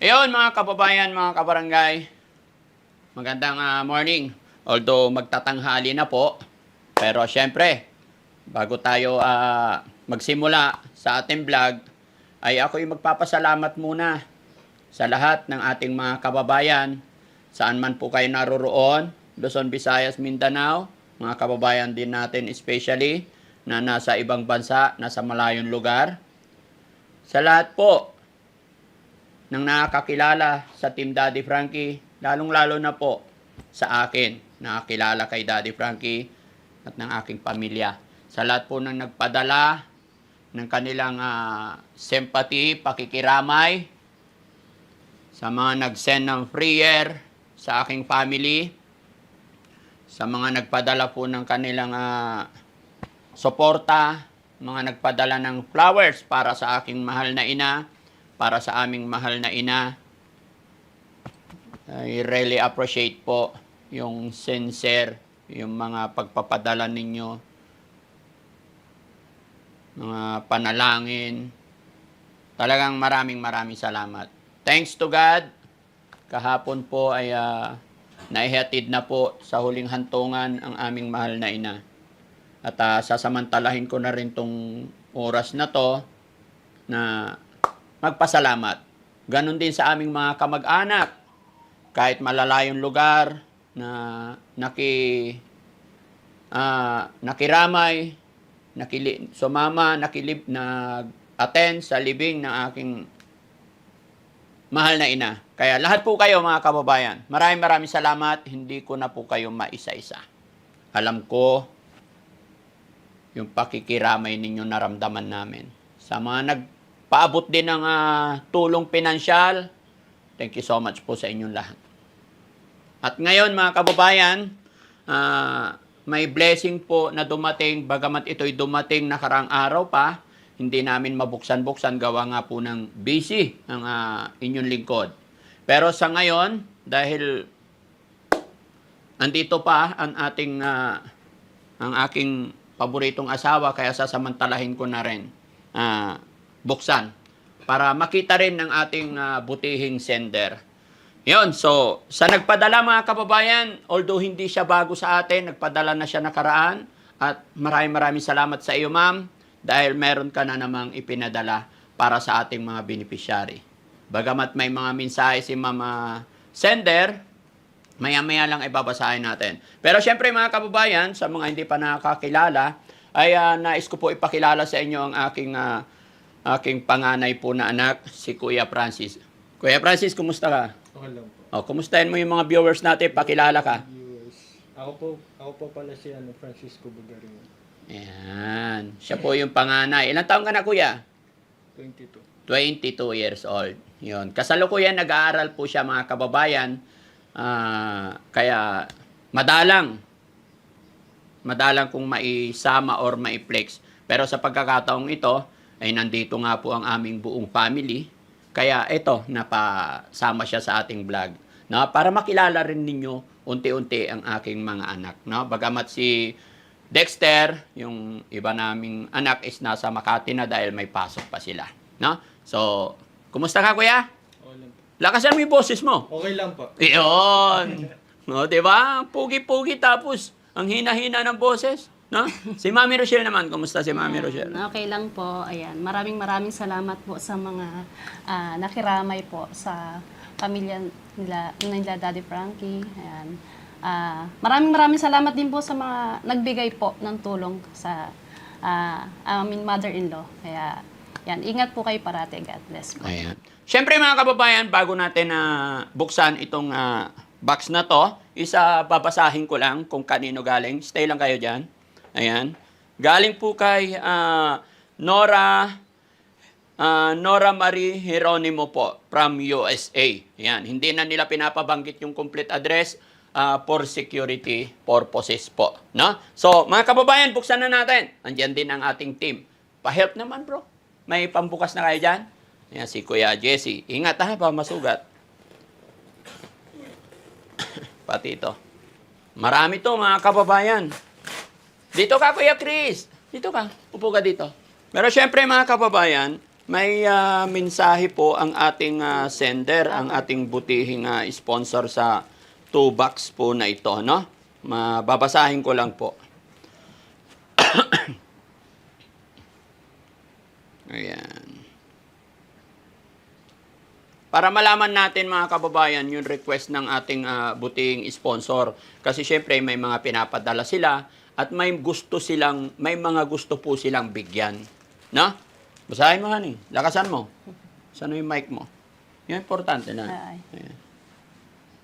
Ayun mga kababayan, mga kabarangay, magandang morning. Although magtatanghali na po, pero syempre, bago tayo magsimula sa ating vlog, ay ako'y magpapasalamat muna sa lahat ng ating mga kababayan, saan man po kayo naroroon, Luzon, Visayas, Mindanao, mga kababayan din natin especially, na nasa ibang bansa, nasa malayong lugar. Sa lahat po ng nakakakilala sa Team Daddy Frankie, lalong-lalo na po sa akin, nakakilala kay Daddy Frankie at ng aking pamilya. Sa lahat po ng nagpadala ng kanilang sympathy, pakikiramay, sa mga nag-send ng prayer sa aking family, sa mga nagpadala po ng kanilang suporta, mga nagpadala ng flowers para sa aking mahal na ina, para sa aming mahal na ina. I really appreciate po yung sincere, yung mga pagpapadala ninyo, mga panalangin. Talagang maraming salamat. Thanks to God, kahapon po ay naihatid na po sa huling hantungan ang aming mahal na ina. At sasamantalahin ko na rin tong oras na to na magpasalamat. Ganon din sa aming mga kamag-anak. Kahit malalayong lugar na nakiramay, sumama, nag-attend sa libing ng aking mahal na ina. Kaya lahat po kayo mga kababayan, maraming salamat. Hindi ko na po kayo maisa-isa. Alam ko yung pakikiramay ninyo naramdaman namin. Sa mga paabot din ng tulong pinansyal, thank you so much po sa inyong lahat. At ngayon mga kababayan, may blessing po na dumating, bagamat ito'y dumating nakaraang araw pa, hindi namin mabuksan-buksan, gawa nga po ng busy ang inyong lingkod. Pero sa ngayon, dahil andito pa ang aking paboritong asawa, kaya sasamantalahin ko na rin buksan para makita rin ng ating butihing sender. Yun, so sa nagpadala mga kababayan, although hindi siya bago sa atin, nagpadala na siya nakaraan, at maraming salamat sa iyo ma'am, dahil meron ka na namang ipinadala para sa ating mga beneficiary. Bagamat may mga mensahe si mama sender, maya-maya lang ibabasahin natin. Pero syempre mga kababayan, sa mga hindi pa nakakilala, ay nais ko po ipakilala sa inyo ang aking panganay po na anak, si Kuya Francis. Kuya Francis, kumusta ka? Okay lang po. O, kumustahin mo yung mga viewers natin, pakilala ka. Viewers. Ako po pala si Francisco Bugarin. Ayan, siya po yung panganay. Ilang taon ka na kuya? 22. 22 years old. Yun. Kasalukuyan nag-aaral po siya mga kababayan. Kaya madalang kung maisama or maiplex. Pero sa pagkakataong ito, ay nandito nga po ang aming buong family. Kaya ito, napasama siya sa ating vlog. No? Para makilala rin ninyo unti-unti ang aking mga anak. No? Bagamat si Dexter, yung iba naming anak, is nasa Makati na dahil may pasok pa sila. No? So, kumusta ka kuya? Okay lang po. Lakasan mo yung boses mo. Okay lang po. Iyon. No, 'di ba? Pugi-pugi tapos ang hina-hina ng boses, no? Si Mami Rochelle naman, kumusta si Mami Rochelle? Okay lang po. Ayan. Maraming salamat po sa mga nakiramay po sa pamilya nila Daddy Frankie. Ayan. Maraming salamat din po sa mga nagbigay po ng tulong sa aming mother-in-law. Kaya yan, ingat po kayo parati. God bless po. Ayan. Siyempre mga kababayan, bago natin buksan itong box na to, babasahin ko lang kung kanino galing. Stay lang kayo dyan. Ayan. Galing po kay Nora Marie Geronimo po from USA. Ayan. Hindi na nila pinapabanggit yung complete address for security purposes po. No? So, mga kababayan, buksan na natin. Andiyan din ang ating team. Pa-help naman bro. May pambukas na kayo dyan? Ayan, si Kuya Jesse. Ingat ha, pa masugat. Pati ito. Marami to mga kababayan. Dito ka, Kuya Chris. Dito ka. Upo ka dito. Pero syempre mga kababayan, may mensahe po ang ating sender, ang ating butihing sponsor sa 2 box po na ito, no? Babasahin ko lang po. Ayan. Para malaman natin mga kababayan yung request ng ating buting sponsor. Kasi syempre may mga pinapadala sila at may mga gusto po silang bigyan. No? Basahin mo, honey. Lakasan mo. Saan yung mic mo? Yung importante na. Ayan.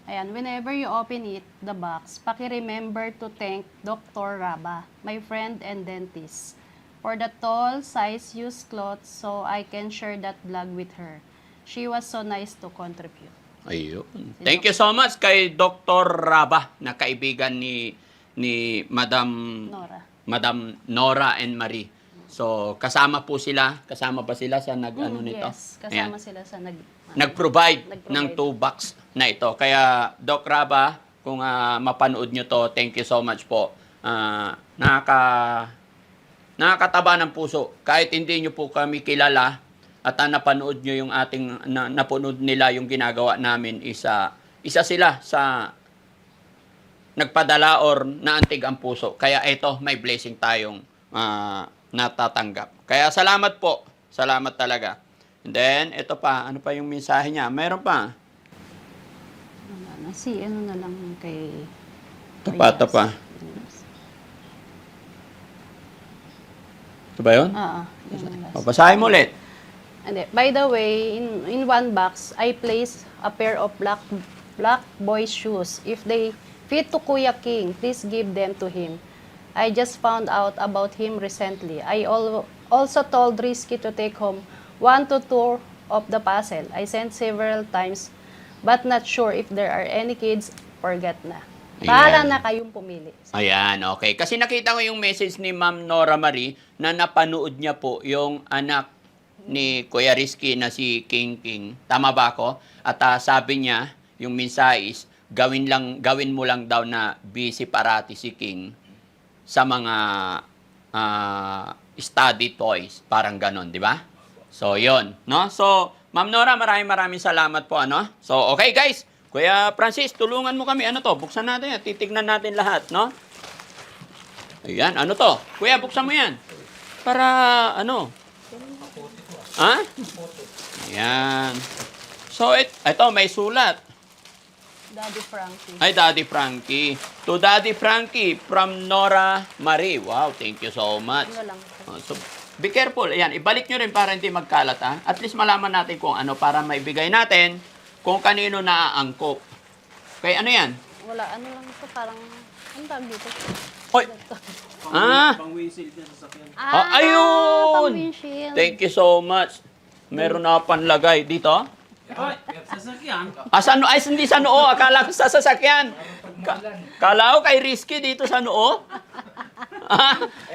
Ayan, whenever you open it, the box, paki-remember to thank Dr. Raba, my friend and dentist, for the tall size used clothes so I can share that vlog with her. She was so nice to contribute. Ayun. Thank you so much kay Dr. Raba, na kaibigan ni Madam Nora and Marie. So, kasama ba sila sa nag-ano nito? Yes, kasama sila sa nag-provide ng 2 box na ito. Kaya, Doc Raba, kung mapanood nyo to, thank you so much po. Nakakataba ng puso. Kahit hindi nyo po kami kilala at napanood nyo yung napanood nila yung ginagawa namin, isa sila sa nagpadala or naantig ang puso. Kaya ito, may blessing tayong natatanggap. Kaya salamat po. Salamat talaga. And then, ito pa. Ano pa yung mensahe niya? Meron pa. Ano na lang kay... Ito pa. Ito ba yun? Basahin mo ulit. By the way, in 1 box, I placed a pair of black boy shoes. If they fit to Kuya King, please give them to him. I just found out about him recently. I also told Risky to take home 1 to 2 of the puzzle. I sent several times, but not sure if there are any kids. Forget na. Bahala na kayong pumili. Ayan, okay. Kasi nakita ko yung message ni Ma'am Nora Marie na napanood niya po yung anak ni Kuya Risky na si King King. Tama ba ako? At sabi niya, yung mensahe is, gawin mo lang daw na busy parati si King sa mga study toys. Parang ganon, di ba? So, yon, no? So, Ma'am Nora, maraming salamat po, ano? So, okay guys. Kuya Francis, tulungan mo kami. Ano to? Buksan natin yan. Titignan natin lahat, no? Ayan, ano to? Kuya, buksan mo yan. Para, ano? Ha? Ayan. So, ito, may sulat. Daddy Frankie. Ay, Daddy Frankie. To Daddy Frankie from Nora Marie. Wow, thank you so much. Ano lang. So, be careful. Ayan, ibalik nyo rin para hindi magkalat, ha? At least malaman natin kung ano para maibigay natin kung kanino naaangkop. Kaya ano yan? Wala, ano lang ito, parang, ano tawag dito? Hoy! Pang-whistle dyan sa sakyan. Ayun! Pang-windshield. Thank you so much. Meron na panlagay dito. Hoy, sasakyan. Saan? Ay, hindi sa noo. Akala ko sa sasakyan. Kala ko kay Risky dito sa noo.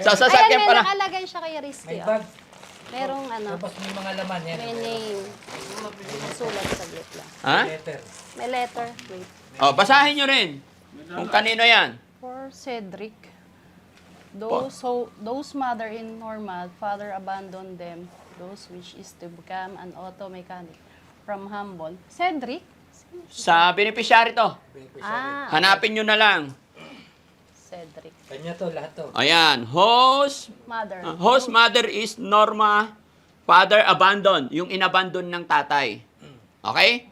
Sa sasakyan Ayan, may pala. nakalagay siya kay Risky. May bag. Merong ano, Tapos may mga laman yan. may name. Sulat saglit lang. Ha? Letter. May letter. Wait. Oh, basahin nyo rin. Kung kanino yan. For Cedric, those mother in normal, father abandoned them. Those which is to become an auto mechanic from humble. Cedric? Sa beneficiary to. Ah, Hanapin nyo na lang. Cedric. Kanya to, lahat to. Ayan. Host mother is Norma. Father abandoned. Yung inabandon ng tatay. Okay?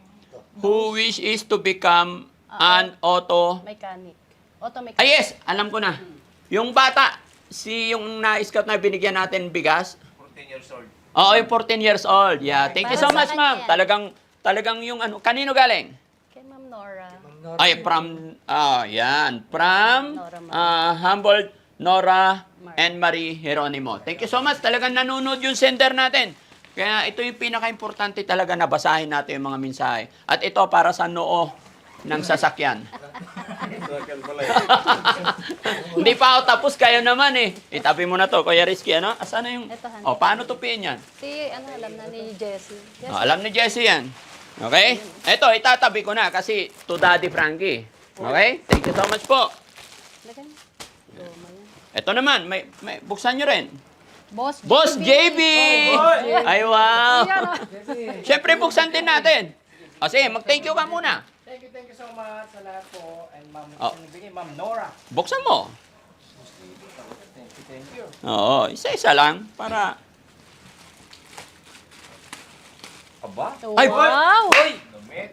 Who wish is to become an auto. Mechanic. Auto mechanic. Ay, yes. Alam ko na. Yung bata, yung na-scout na binigyan natin bigas. 14 years old. Oo, yung 14 years old. Yeah. Thank you so Para much, sa ma'am. kanya yan. Talagang yung ano. Kanino galing? Kay Ma'am Nora. Ay, from, yan. From Nora Marie. Humboldt, Nora, and Marie Geronimo. Thank you so much. Talagang nanonood yung sender natin. Kaya ito yung pinaka-importante talaga na basahin natin yung mga mensahe. At ito para sa noo ng sasakyan. Sasakyan pala Hindi pa ako tapos, kayo naman eh. Itabi mo na to, Kuya Risky, ano? Asan na yung... Ito, Han. Oh, paano tupiin yan? Alam na ni Jessie. Oh, alam ni Jessie yan. Okay? Ito, itatabi ko na kasi to Daddy Frankie. Okay? Thank you so much po. Lagyan. Luma yan. Ito naman, may buksan nyo rin. Boss JB! Ay, wow! Ayan, oh. Siyempre, buksan din natin. O sige, mag-thank you ka muna. Thank you so much sa lahat po. And ma'am, Oh. Ma'am Nora. Buksan mo. Thank you. Oo, isa-isa lang para... Aba? Ay! Wow! Damit.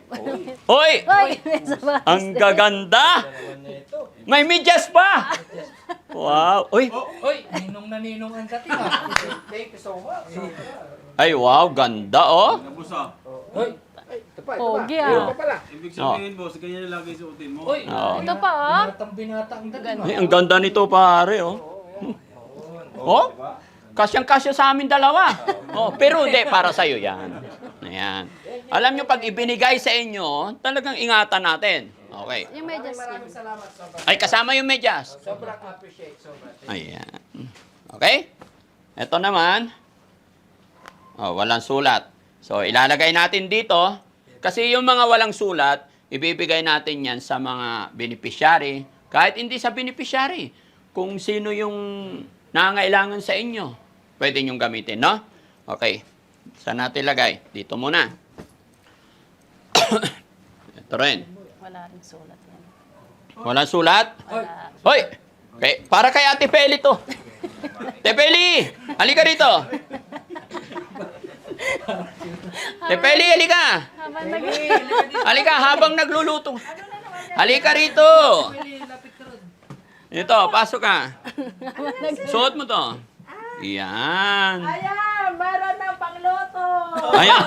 Hoy! Ay, sa bahay. Ang gaganda! Dalawa na ito. May medyas pa! Wow! Uy! Hoy, ninong na ninong ang katinga. Thank you so much. Ay, wow! Ganda, oh! Hoy, Ay, ito pa, ito Pogi, pa. ah. Ito pa pala. Ibig sabihin, boss, ganyan na lagi suotin mo. hoy. Oo. Ito pa, ah. Binatang-binata ang dating. Ay, ang ganda nito, pare, oh. Oh? Kasyang-kasya sa amin dalawa. Oh, pero hindi, para sa'yo yan. Ayan. Alam nyo, pag ibinigay sa inyo, talagang ingatan natin. Okay. Yung medyas niya. Maraming salamat. Sobrang, Ay, kasama yung medyas. sobrang appreciate. Sobrang. Ayan. Okay? Ito naman. Oh, walang sulat. So, ilalagay natin dito. Kasi yung mga walang sulat, ibibigay natin yan sa mga beneficiary. Kahit hindi sa beneficiary. Kung sino yung nangangailangan sa inyo, pwede nyong gamitin, no? Okay. Saan natin ilagay? Dito muna. Ito rin. Wala rin sulat yan. Walang sulat? Wala. Hoy! Okay, para kay Ate Peli to. Ate Peli! Halika rito! Ate Peli, halika! Habang nag- Halika, habang nagluluto. Halika rito! Ito, pasok ka. Suot mo to. Yan. Ayan, meron ng pangluto. Ayan.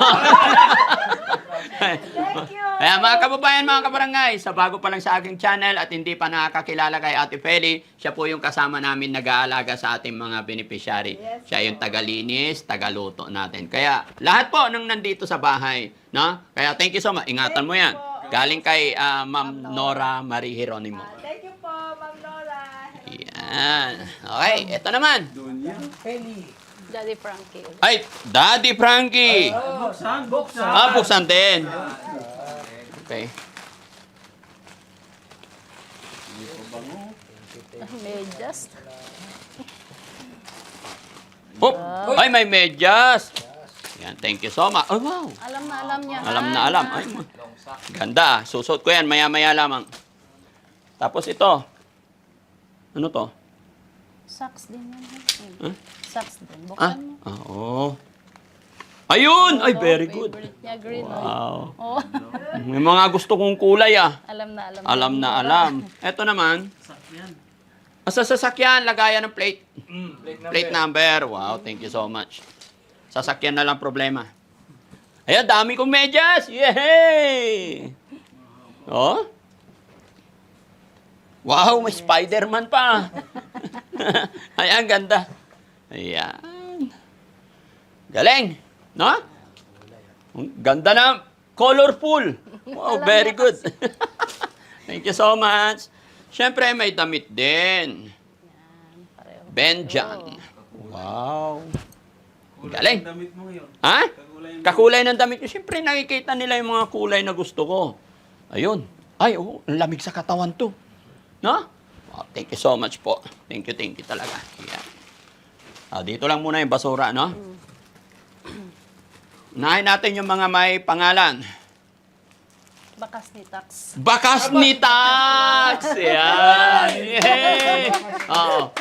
Thank you. Ayan, mga kababayan, mga kabarangay, sa bago pa lang sa aking channel at hindi pa nakakakilala kay Ate Feli, siya po yung kasama namin nag-aalaga sa ating mga beneficiary. Yes, Siya yung tagalinis, tagaluto natin. Kaya lahat po nang nandito sa bahay, no? Kaya thank you so much. Ingatan mo yan. Galing kay Ma'am Nora Marie Geronimo. Thank you po, Ma'am Nora. Yan. Okay, ito naman. Penny. Daddy Frankie. Ay, Daddy Frankie. Buksan, buksan. Ah, buksan din. Okay. Medyas. Oh, ay, may medyas. Yan, thank you so much. Oh, wow. Alam na alam niya. Alam na alam. Ay, ganda. Susot ko yan, maya-maya lamang. Tapos ito. Ano to? Socks din yan. Huh? Socks din. Ah? Buksan mo. Ah, oo. Ayun! Ay, very good. Favorite niya, green. Wow. Oh. May mga gusto kong kulay ah. Alam na alam. Alam na alam. Ito naman. Sa sasakyan, lagayan ng plate. Plate number. Wow, thank you so much. Sasakyan na lang problema. Ayan, dami kong medyas! Yay! Oh? Wow, may Spider-Man pa. Ayan, ganda. Ayan. Galing. No? Ang ganda na. Colorful. Wow, very good. Thank you so much. Siyempre, may damit din. Yan, pareho. Benjan. Wow. Galing. Damit mo ngayon. Ha? Kakulay ng Kakulay ng damit nyo. Siyempre, nakikita nila yung mga kulay na gusto ko. Ayun. Ay, oh, ang lamig sa katawan to. No? Wow, thank you so much po. Thank you talaga. Yan. Ah, dito lang muna yung basura, no? Unahin natin yung mga may pangalan. Bakas ni Tax. Bakas ni Tax! Yan! Yay! Oo.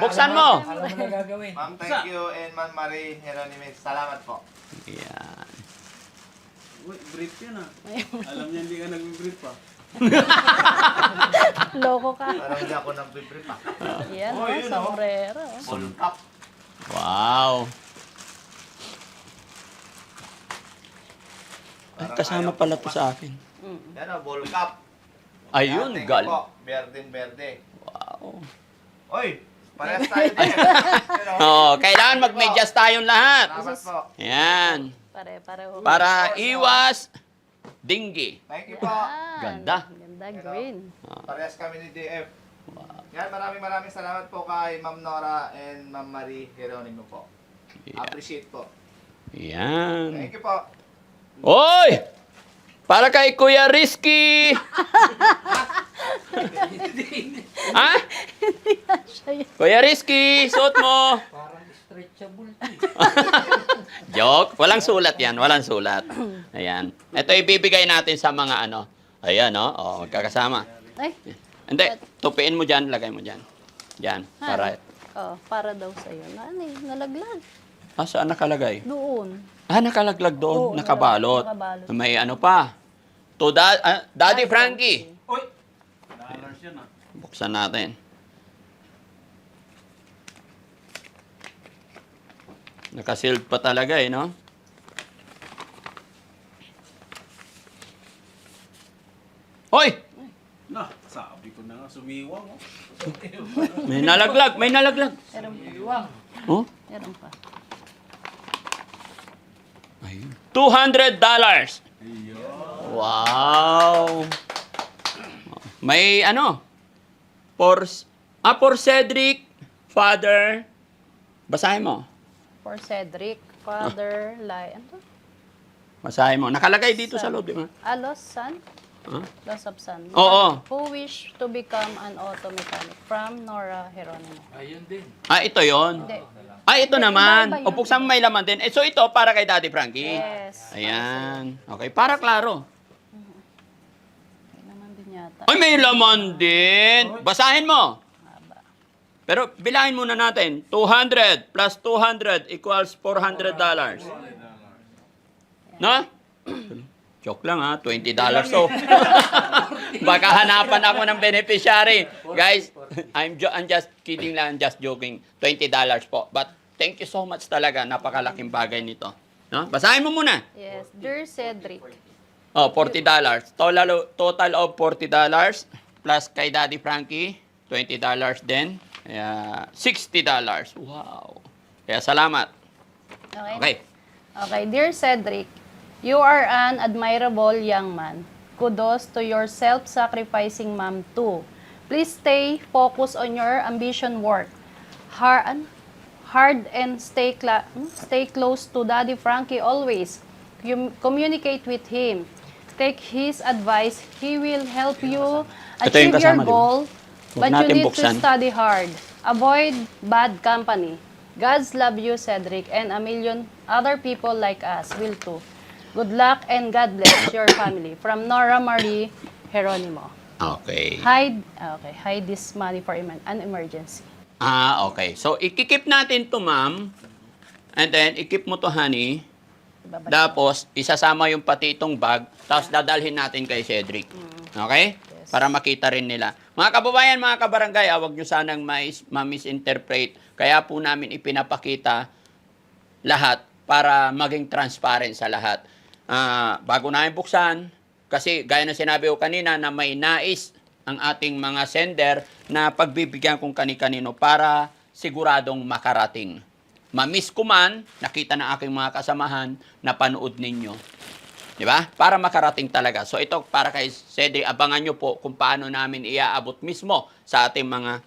Buksan mo! Alam mo na gagawin. Ma'am, thank you, and Ma'am Marie Geronimo, salamat po. Yan. Uy, brief yan ah. Alam niya hindi ka nag-brief pa. Loko ka. Parang hindi ako nag-brief pa. Yan, Oh, yun, oh. sombrero. Full cup. Wow! Ay, kasama pala to sa akin. Yan o, ball cup. Ayun, Thank you gal. po, Berde. Wow. Oy, parehas tayo din. Oo, kailangan mag-medyas tayong lahat. Salamat po. Yan. Pareho. Para iwas dinggi. Thank you po. Ganda. Ganda, green. Parehas kami ni DF. Yan, maraming salamat po kay Ma'am Nora and Ma'am Marie Geronimo po. Yeah. Appreciate po. Yan. Thank you po. Oy! Para kay Kuya Risky! ha? Siya yun. Kuya Risky, suot mo! Parang stretchable. Joke. Walang sulat yan. Walang sulat. Ayan. Ito ibibigay natin sa mga ano. Ayan, no? Oh, magkakasama. Ay, Hindi. Tupiin mo dyan. Lagay mo dyan. Yan. Para. para daw sa'yo. Nalaglag. Ah, saan nakalagay? Doon. Ah, nakalaglag doon. Oo, nakabalot. nakabalot. May ano pa. To Daddy Frankie. Uy! Dollars yan ah. Buksan natin. Nakasealed pa talaga eh, no? Hoy! Na, sabi ko na nga, sumiwang oh. May nalaglag, may nalaglag. Meron pa. Iwang. Oh? Meron pa. Ayun. $200. Wow! May ano? For Cedric, Father. Basahin mo. For Cedric, Father, ano to? Basahin mo. Nakalagay dito sa loob, di ba? Lost son? Huh? Loss of son. Oo. Who wish to become an auto mechanic from Nora Geronimo. Ayun din. Ah, ito yon. Hindi. Ah, ito Hindi, naman. iba-iba yun. O, buksan mo may laman din. So, ito para kay Daddy Frankie. Yes. Ayan. Okay, para klaro. May naman din yata. Ay, may laman din. Basahin mo. Pero bilangin muna natin. 200 plus 200 equals $400. No? Joke lang ha, $20 so. Baka hanapan ako ng beneficiary. Guys, I'm just kidding lang, I'm just joking. $20 po. But thank you so much talaga. Napakalaking bagay nito. No? Basahin mo muna. Yes. Dear Cedric. Oh, $40. Total of $40 plus kay Daddy Frankie, $20 din. Kaya $60. Wow. Kaya salamat. Okay. Okay. Okay. Dear Cedric, you are an admirable young man. Kudos to your self-sacrificing mom too. Please stay focused on your ambition work. Hard and stay close to Daddy Frankie always. Communicate with him. Take his advice. He will help you Ito yung achieve your kasama, di ba? goal. Huwag But you natin need buksan. to study hard. Avoid bad company. God's love you, Cedric, and a million other people like us will too. Good luck and God bless your family. From Nora Marie Geronimo. Okay. Hide this money for an emergency. Ah, okay. So, ikikip natin to, ma'am. And then, ikip mo to, honey. Ibabalik. Tapos, isasama yung pati itong bag. Tapos, dadalhin natin kay Cedric. Okay? Para makita rin nila. Mga kababayan, mga kabarangay, huwag nyo sanang ma-misinterpret. Kaya po namin ipinapakita lahat para maging transparent sa lahat. Bago namin buksan, kasi gaya na sinabi ko kanina na may nais ang ating mga sender na pagbibigyan kung kani-kanino para siguradong makarating. Ma-miss ko man, nakita ng aking mga kasamahan, na panood ninyo. Di ba? Para makarating talaga. So ito para kay Cedric, abangan nyo po kung paano namin iaabot mismo sa ating mga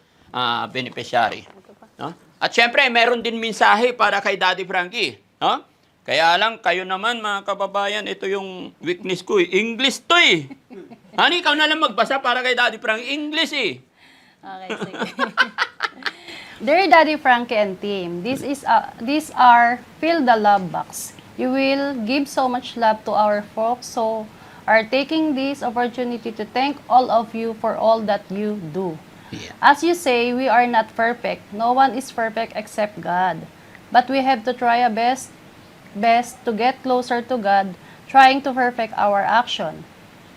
beneficiary. No? At syempre, meron din mensahe para kay Daddy Frankie. No? Kaya lang, kayo naman mga kababayan, ito yung weakness ko eh. English to eh. Hani, ikaw na lang magbasa para kay Daddy Frankie. English eh. Okay, sige. Dear Daddy Frankie and team, these are Fill the Love Box. You will give so much love to our folks, so are taking this opportunity to thank all of you for all that you do. Yeah. As you say, we are not perfect. No one is perfect except God. But we have to try our best to get closer to God, trying to perfect our action.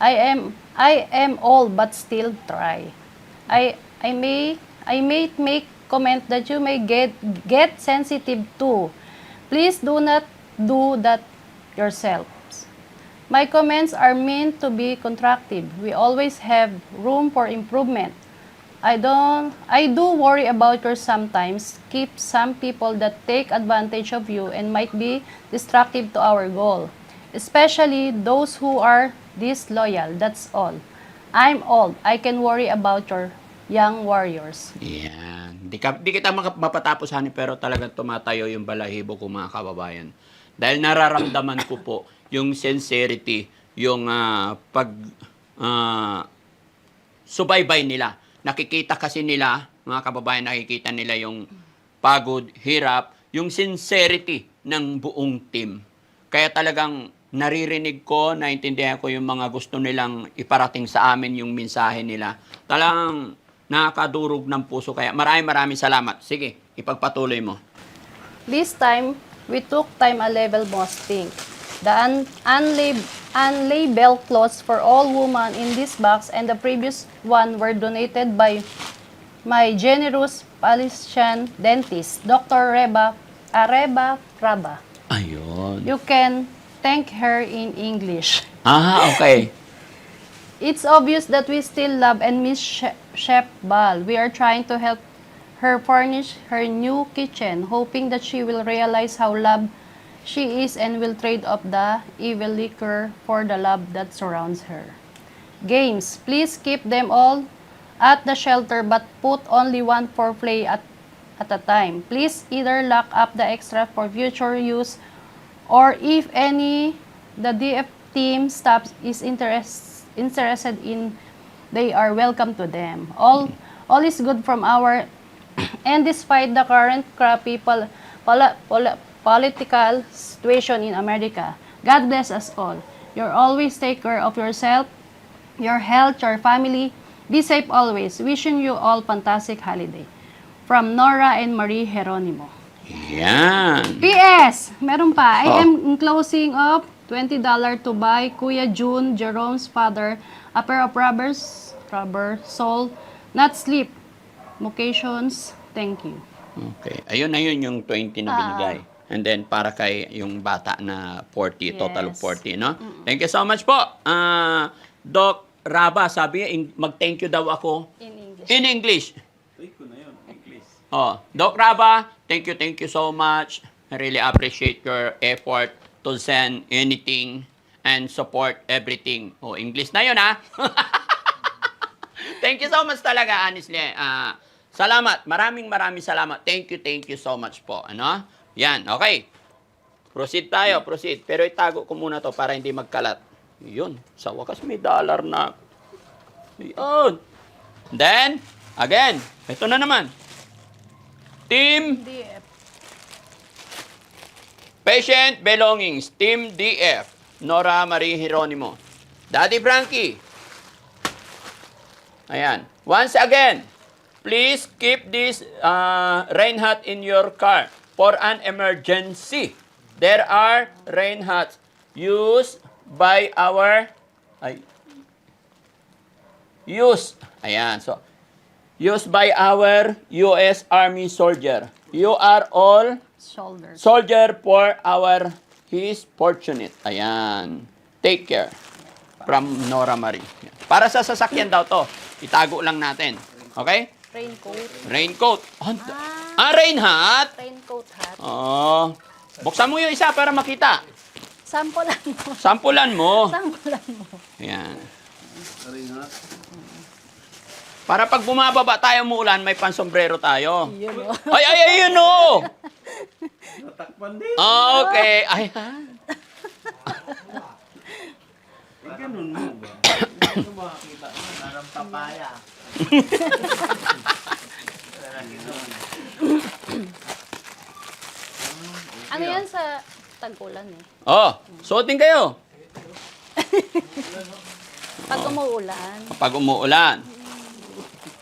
I am old but still try. I may make comment that you may get sensitive to. Please do not do that yourselves. My comments are meant to be constructive. We always have room for improvement. I do worry about your sometimes keep some people that take advantage of you and might be destructive to our goal, especially those who are disloyal. That's all. I'm old. I can worry about your young warriors. Yan. Di kita mapatapos, honey, pero talagang tumatayo yung balahibo ko, mga kababayan. Dahil nararamdaman ko po yung sincerity, yung subaybay nila. Nakikita kasi nila, mga kababayan, nakikita nila yung pagod, hirap, yung sincerity ng buong team. Kaya talagang naririnig ko, naintindihan ko yung mga gusto nilang iparating sa amin yung mensahe nila. Talagang nakakadurog ng puso. Kaya maraming salamat. Sige, ipagpatuloy mo. This time, we took time a level most pink. The unlabeled clothes for all women in this box and the previous one were donated by my generous Palestinian dentist, Dr. Reba Raba. Ayun. You can thank her in English. Okay. It's obvious that we still love and miss Chef Bal. We are trying to help her furnish her new kitchen, hoping that she will realize how loved she is and will trade off the evil liquor for the love that surrounds her. Games, please keep them all at the shelter but put only one for play at a time. Please either lock up the extra for future use or if any the DF team staff is interested in, they are welcome to them. All is good from our and despite the current crappy political situation in America. God bless us all. You always take care of yourself, your health, your family. Be safe always. Wishing you all fantastic holiday. From Nora and Marie Geronimo. Yan. PS! Meron pa. I Oh. am enclosing of $20 to buy Kuya June, Jerome's father, a pair of rubber sole, not sleep. Mocations. Thank you. Okay. Ayun na yun yung 20 na binigay. And then para kay yung bata na 40, total of Yes. 40, no? Thank you so much po. Doc Raba, sabi mag-thank you daw ako In English. in English. Ay, ko na yun. English. Oh, Doc Raba, thank you so much. I really appreciate your effort to send anything and support everything. Oh, English na yun, ha? Thank you so much talaga, honestly. Salamat. Maraming salamat. Thank you so much po. Ano? Yan, okay. Proceed tayo, proceed. Pero itago ko muna to para hindi magkalat. Yun, sa wakas may dollar na. Yun. Then, again, ito na naman. Team DF. Patient Belongings, Team DF, Nora Marie Geronimo. Daddy Frankie. Ayan. Once again, please keep this rain hat in your car for an emergency. There are rain hats used by our used by our US Army soldier. You are all Shoulders. soldier for our his fortunate. Ayan. Take care. From Nora Marie. Para sa sasakyan daw to. Itago lang natin. Okay? Raincoat. Raincoat. Rain hat. Raincoat hat. Oh. Buksan mo yung isa para makita. Sampulan mo. Sampulan mo. Sampulan mo. Ayan. Aray nga. Para pag bumababa tayo muulan, may pansombrero tayo. Yun o. Ay, yun o! Natakpan din. Okay. Ay, ha? Ay, ganun mo ba? Ano makakita mo? Parang papaya. Ano yan sa tagkulan eh? Oh, suotin kayo. Pag umuulan. Kapag umuulan.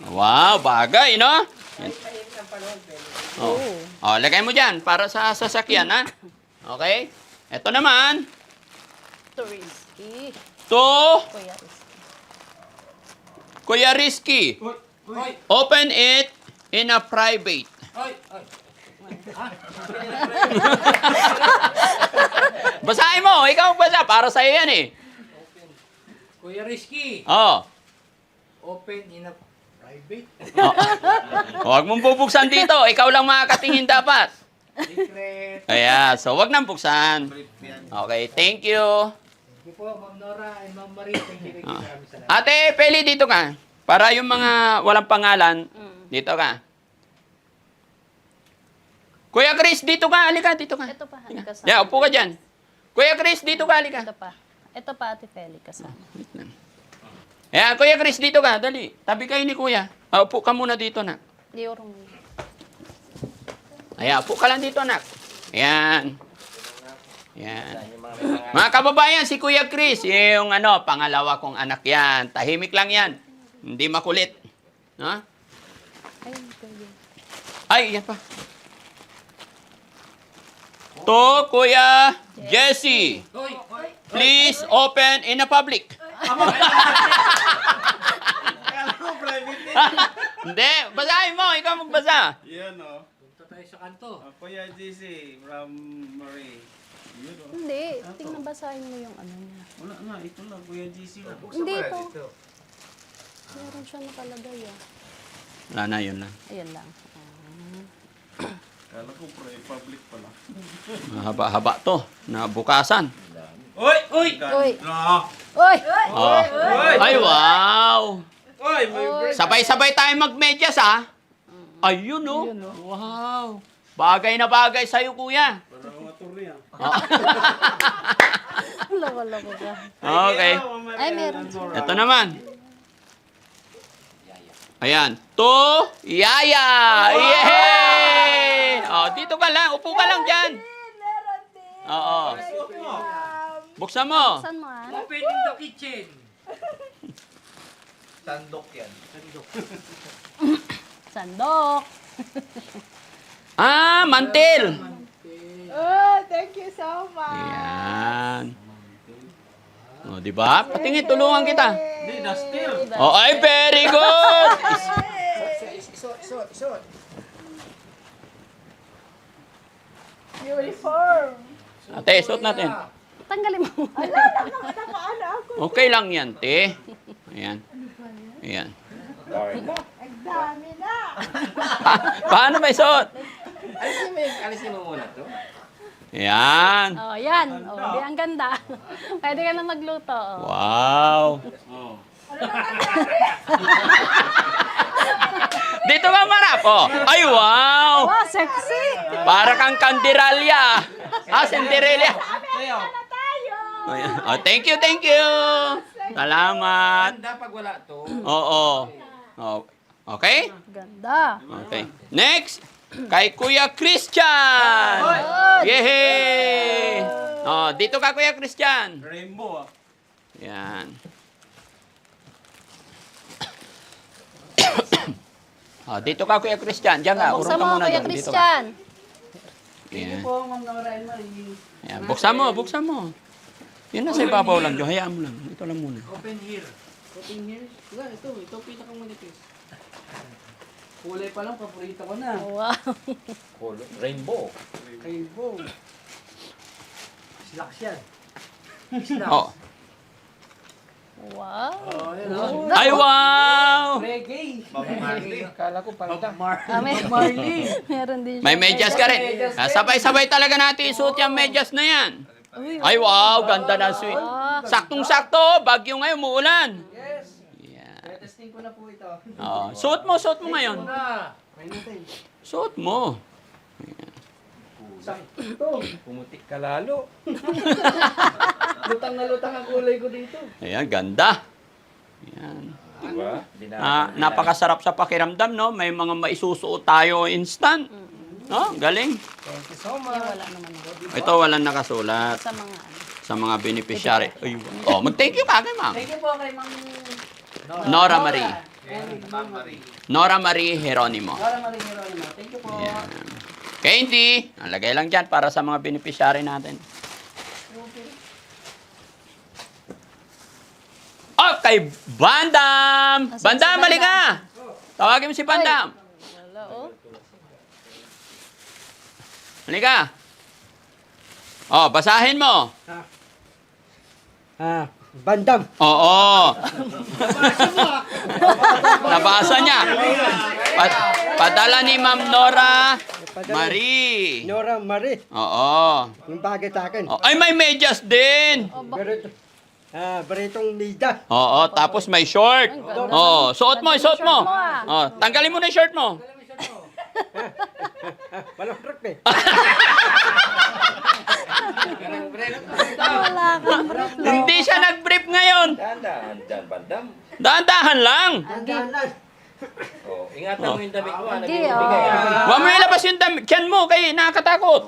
Wow, bagay, no? Yan. Oh. Oh, lagay mo dyan para sa sasakyan, ha? Okay? Ito naman. Too risky. To Kuya risky. Kuya Risky. Uy! Uy! Open it in a private. Oy! Oy! Basahin mo. Ikaw basa. Para sa'yo yan, eh. Kuya Risky, Oh. open in a private. Huwag mong bubuksan dito. Ikaw lang makakatingin dapat. Secret. Ayan. So, huwag nang buksan. Brief yan. Okay. Thank you. Thank you po, Ma'am Nora and Ma'am Marie. Thank you. Maraming salamat. Ate, Peli, dito ka. Para yung mga walang pangalan, dito ka. Kuya Chris, dito ka. Halika, dito ka. Ito pa, halika sa Yeah, upo ka dyan. Kuya Chris, dito ka. Halika. Ito pa. Ito pa, Ate Feli, kasama. Yeah, Kuya Chris, dito ka. Dali. Tabi kayo ni Kuya. Upo ka muna dito na. Liorong. Ayan, upo ka lang dito, anak. Ayan. Ayan. Mga kababayan, si Kuya Chris, yung pangalawa kong anak yan. Tahimik lang yan. Hindi makulit. Ha? Ay, yan pa. To, Kuya Jesse. Please open in a public. Kala ko private eh. Hindi, basahin mo. Ikaw magbasa. Yan o. Punta tayo sa kanto. Kuya GC from Marie. Yun o. Hindi, tingnan basahin mo yung ano niya. Wala nga, ito lang. Kuya GC lang. Hindi ito. Meron siya nakalagay ah. Wala na, yun lang. Ayan lang. Kala ko public pala. Haba-haba to. Nabukasan. Uy! Uy! Uy! No! Uy! Oh. Ay, wow! Uy! May Sabay-sabay tayo magmedyas, ha? Ayun, oh. Wow. Bagay na bagay sa'yo, kuya. parang attorney ah. Loko-loko ka. Okay. Ay, meron siya. Ito naman. Ayan. To, Yaya! Yay! Oh, dito ka lang. Upo ka lang dyan. Meron din. Oo. Buksan mo. Saan mo ah? Open in the kitchen. Sandok yan. Sandok. Ah, mantil. Oh, thank you so much. Ayan. O, di ba? Patingin, tulungan kita. Hindi, duster. Oh, ay, very good! Uniform. Ate, suot natin. Tanggalin mo. Nakaano ako. Okay lang yan, te. Ayan. Ayan. Ang dami na. Paano may suot? Alisin mo muna to. Ayan. Oh, yan. Oh, di ang ganda. Pwede ka na magluto. Oh. Wow. Oh. Dito ka marap, oh. Ay, wow. Wow, sexy. Para kang kandiralya. Ah, Cinderella. Sayo. Ayan. Oh, thank you, thank you. Salamat. Ganda pag wala to. Oo. Oh. Okay? Ganda. Okay. Next, kay Kuya Christian. Yehey! Oh, dito ka, Kuya Christian. Rainbow ah. Yan. Oh, dito ka, Kuya Christian. Diyan ka. Urong Buksan ka mo, muna Kuya dyan. Dito ka. Christian. Yan. Po, Ma'am Nora and Marie. Yan. Buksan mo, buksan mo. Yan na sa ibabaw lang. Diyo. Hayaan mo lang. Ito lang muna. Open here. Open here. Wala, ito pinakang manipis. Kulay pa lang, paborito ko na. Wow. Rainbow. Rainbow. Slacks yan. Oh. Wow. Oh, yun o. Ay, wow! Reggae. Marley. Kala ko pangta. Ah, Marley. meron din siya. May medyas ka rin. Ah, sabay-sabay talaga natin isuot yung medyas na yan. Ay, wow! Ganda na sweet. Saktong-sakto. Bagyo ngayon, muulan. Yes. Yan. Testing ko na po ito. Oh. Suot mo ngayon. Una. May natin. Suot mo. Sakto. Pumutik ka lalo. Lutang na lutang ang kulay ko dito. Ayan, ganda. Ayan. Diba? Napakasarap sa pakiramdam, no? May mga maisusuot tayo instant. No? Galing. Thank you so much. Wala naman po. Ito, walang nakasulat Sa mga ano. sa mga beneficiary. Ay, oh, mag-thank you ka kay ma'am. Thank you po kay Ma'am Nora Marie. and Ma'am Marie. Nora Marie Geronimo. Nora Marie Geronimo. Thank you po. Ayan. Candy, nalagay lang dyan para sa mga beneficiary natin. Oh, kay Bandam! Asan si Bandam, mali ka! Tawagin mo si Bandam. Wala oh. Halika. Oh, basahin mo. Bandam. Oo. Nabasa niya. Padala ni Ma'am Nora Marie. Nora Marie. Oo. Yung bagay sa akin. Oh, ay, may medyas din. Baritong nida. Oo, tapos may short. Oo, suot mo, suot mo. Oh, tanggalin mo na yung shirt mo. Walang trip eh. Wala kang brief. Hindi siya nag-brief ngayon. Dahan-dahan dyan, bandam. Dahan-dahan lang. Dahan-dahan. Ingatan mo yung damit mo. Hindi, oh. Huwag mo ilabas yung tiyan mo, kay nakakatakot.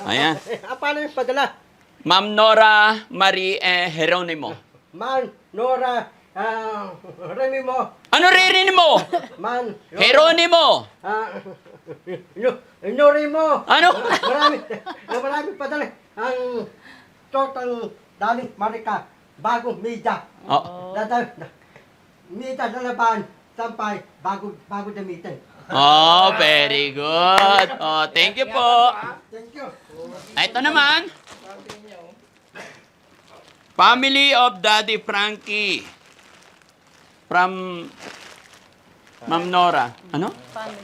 Ayan. Paano yung padala? Ma'am Nora Marie Geronimo. Man, Nora, Remy mo. Ano rin mo? Man, Geronimo. Nori mo. Ano? Marami padala. Ang total daling Marika, bagong media. Oh. Media na laban, sampay, bago damitin. Oh, very good. Oh, thank you po. Thank you. Ito naman. Family of Daddy Frankie. From Ma'am Nora. Ano?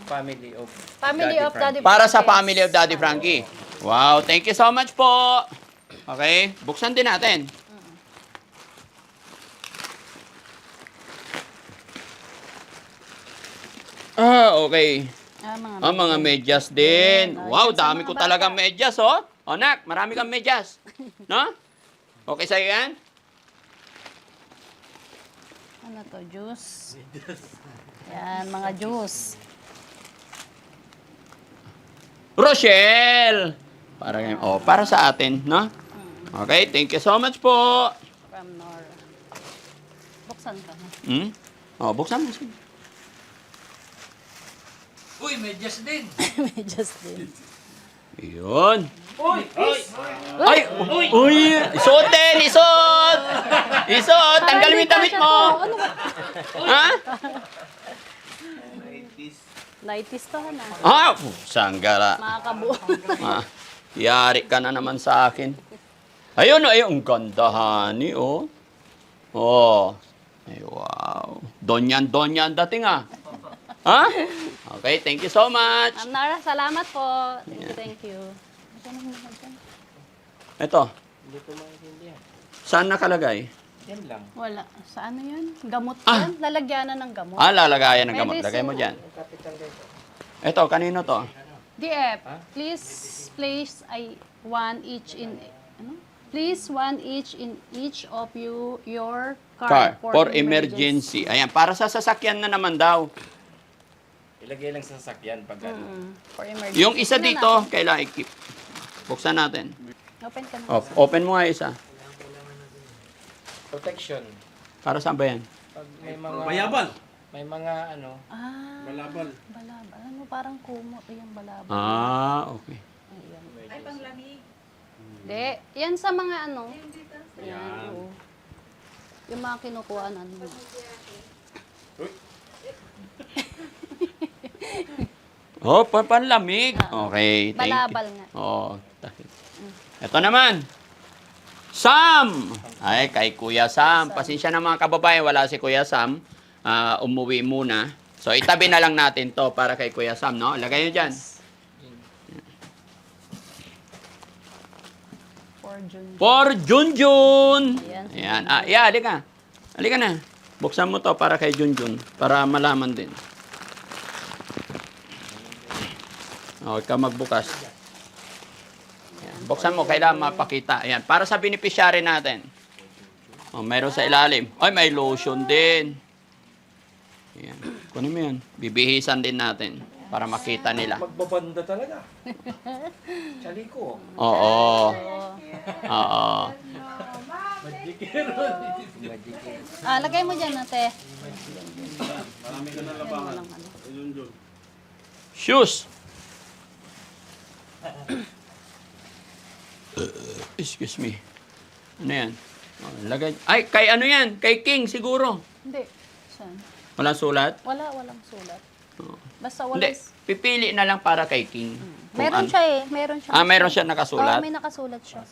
Family of... Family of Daddy Para sa Frankie. family of Daddy Frankie. Wow, thank you so much po. Okay, buksan din natin. Okay. Mga medyas din. Wow, dami ko talaga medyas, oh. O, nak, marami kang medyas. No? Okay sa'yo yan? Ano to? Juice. Yan, mga juice. Rochelle! Para sa atin, no? Okay, thank you so much po. From Nora. Buksan ka na. Buksan mo. Uy, medyas din. May just din. Yun. Uy! Ay! Uy! Isuot din! Isuot! Isuot! Tanggal mo yung damit mo! Ano ba? Ha? 90s to na. Sanggara. Makakabuo. Yari ka na naman sa akin. Ayun, ayun. Ang ganda, honey, oh. Oh. Ay, wow. Donyan dating, ah. Ha? Okay, thank you so much. Ma'am Nara, salamat po. Thank you. Ito. Hindi ko maintindihan. Saan nakalagay? Yan lang. Wala. Sa ano yun? Gamot yan? Lalagyanan ng gamot. Lalagayan ng gamot. Medicine. Lagay mo dyan. Ito, kanino to? DF, please place one each in ano? Please one each in each of your car For emergency. Ayan, para sa sasakyan na naman daw. Ilagay lang sa sasakyan pag ano. For emergency. Yung isa Tingnan dito, natin. kailangan i-keep. Buksan natin. Open ka na. Open mo nga isa. Protection. Para saan ba yan? Pag may mga... Bayabal. May mga ano... Balabal. Balabal. Ano, parang kumot. Ayan, balabal. Okay. Ayan. Ay, panglamig. Hindi. Yan sa mga ano. Ayan, oo. Yung mga kinukuhaan, ano. Panlamig. Okay, thank you. Balabal nga. Ito naman. Sam! Ay, kay Kuya Sam. Pasensya na mga kababayan, wala si Kuya Sam. Umuwi muna. So, itabi na lang natin to para kay Kuya Sam, no? Lagay nyo dyan. For Junjun. Ayan. Ayan. Halika. Halika na. Buksan mo to para kay Junjun. Para malaman din. Okay ka magbukas. Ayan. Buksan mo, kailangan mapakita. Ayan. Para sa beneficiary natin. Mayroon sa ilalim. Ay, may lotion din. Ayan. Kunin mo yan. Bibihisan din natin para makita nila. Magbabanda talaga. Chali ko. Oo. Lagay mo dyan, ate. Marami ka na labangan. Junjun. Shoes. Excuse me. Ano yan? Lagay. Ay, kay ano yan? Kay King siguro. Hindi. Saan? Walang sulat? Walang sulat. Basta Hindi. walang... Pipili na lang para kay King. Kung Meron ano. siya eh. Meron siya. Meron siya nakasulat? Oo, may nakasulat siya.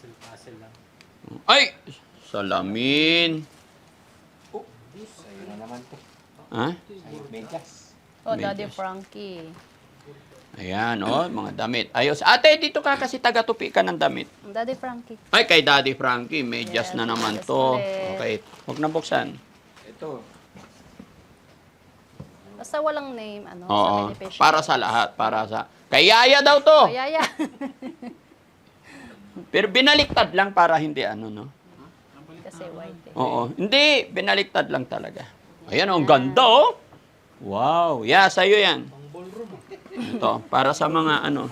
Ay! Salamin. Sa'yo na naman to. Ha? Sa'yo, medyas. Daddy Medyas. Frankie. Ayan, mga damit. Ayos. Ate, dito ka kasi taga-tupi ka ng damit. Daddy Frankie. Ay, kay Daddy Frankie. Medyas na naman medyas to. ulit. Okay. Huwag na buksan. Ito. Basta walang name, sa Oo. beneficiary. Para sa lahat. Para sa... Kay Yaya daw to. Yaya. Pero binaliktad lang para hindi no? Kasi white eh. Oo. Hindi, binaliktad lang talaga. Ayan, ang ganda, oh. Wow. Yeah, sa'yo yan. Ito, para sa mga ano.